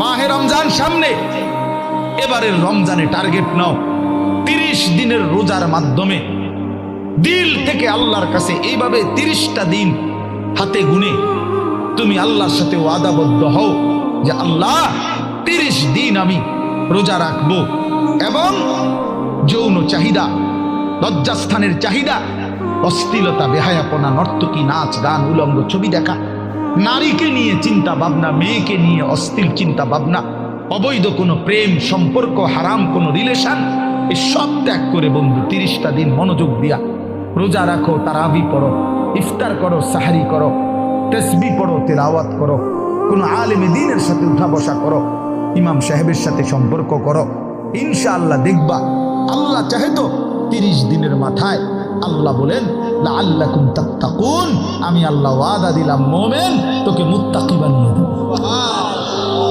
মাহে রমজান সামনে, এবারের রমজানে টার্গেট নাও 30 দিনের রোজার মাধ্যমে দিল থেকে আল্লাহর কাছে এইভাবে 30টা দিন হাতে গুনে তুমি আল্লাহর সাথে ওয়াদাবদ্ধ হও যে আল্লাহ 30 দিন আমি রোজা রাখবো। এবং যৌন চাহিদা, লজ্জাস্থানের চাহিদা, অশ্লীলতা, বেহায়াপনা, নর্তকী, নাচ গান, উলঙ্গ ছবি দেখা, নারীকে নিয়ে চিন্তা ভাবনা, মেয়েকে নিয়ে অশ্লীল চিন্তা ভাবনা, অবৈধ কোনো প্রেম সম্পর্ক, হারাম কোনো রিলেশন, এই সব ত্যাগ করে বন্ধু 30টা দিন মনোযোগ দিয়া রোজা রাখো, তারাবি পড়ো, ইফতার করো, সাহারি করো, তাসবিহ পড়ো, তেলাওয়াত করো, কোনো আলেমে দ্বীনের সাথে উঠা বসা করো, ইমাম সাহেবের সাথে সম্পর্ক করো। ইনশাআল্লাহ দেখবা আল্লাহ চাহে তো 30 দিনের মাথায় আল্লাহ বলেন লাআল্লাকুম তাত্তাকুন, আমি আল্লাহ ওয়াদা দিলাম মোমেন তোকে মুত্তাকি বানিয়ে দেব।